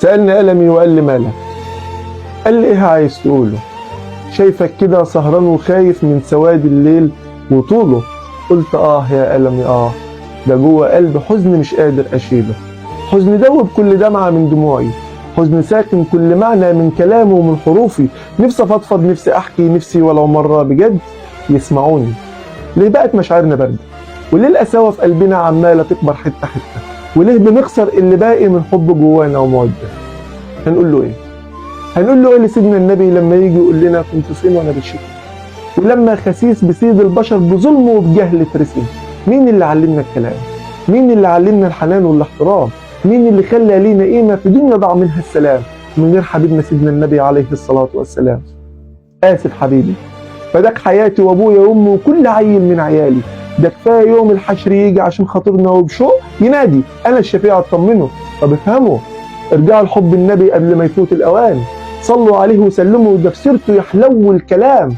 سألني ألمي وقال لي مالك؟ قال لي إيه عايز تقوله؟ شايفك كده سهران وخايف من سواد الليل وطوله. قلت يا ألمي ده جوه قلبي حزن مش قادر أشيله. حزن دوب كل دمعة من دموعي، حزن ساكن كل معنى من كلامه ومن حروفي. نفسي أفضفض، نفسي أحكي، نفسي ولو مرة بجد يسمعوني. ليه بقت مشاعرنا باردة؟ وليه القساوة في قلبنا عمالة تكبر حتة حتة؟ وليه بنخسر اللي باقي من حب جوانا ومودة؟ هنقول له إيه؟ هنقول له إيه لسيدنا النبي لما يجي يقول لنا كنت فين وأنا بشكي؟ ولما خسيس بسيد البشر بظلمه وبجهل ترسم؟ مين اللي علمنا الكلام؟ مين اللي علمنا الحنان والاحترام؟ مين اللي خلى لينا قيمة في دنيا ضاع منها السلام من غير حبيبنا سيدنا النبي عليه الصلاة والسلام؟ آسف حبيبي، فداك حياتي وابويا وامي وكل عيل من عيالي. ده كفايه يوم الحشر يجي عشان خاطرنا وبشوق ينادي انا الشفيع اطمنه. طب افهموا، ارجعوا لحب النبي قبل ما يفوت الاوان. صلوا عليه وسلموا، ده في سيرته يحلو الكلام.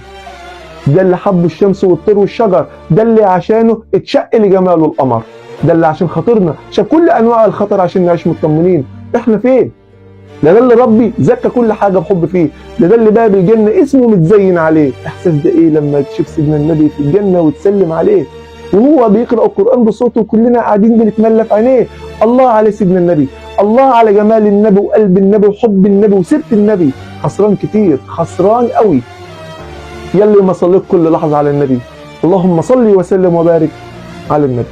ده اللي حب الشمس والطير والشجر، ده اللي عشانه اتشق لجماله القمر، ده اللي عشان خاطرنا شاف كل انواع الخطر عشان نعيش مطمنين. احنا فين؟ ده اللي ربي زكى كل حاجه بحب فيه، ده اللي باب الجنه اسمه متزين عليه. احساس ده ايه لما تشوف سيدنا النبي في الجنه وتسلم عليه وهو بيقرا القران بصوته وكلنا قاعدين بنتملى في عينيه؟ الله على سيدنا النبي، الله على جمال النبي وقلب النبي وحب النبي وسيره النبي. خسران كتير، خسران قوي. يلي ما صليت كل لحظه على النبي. اللهم صل وسلم وبارك على النبي.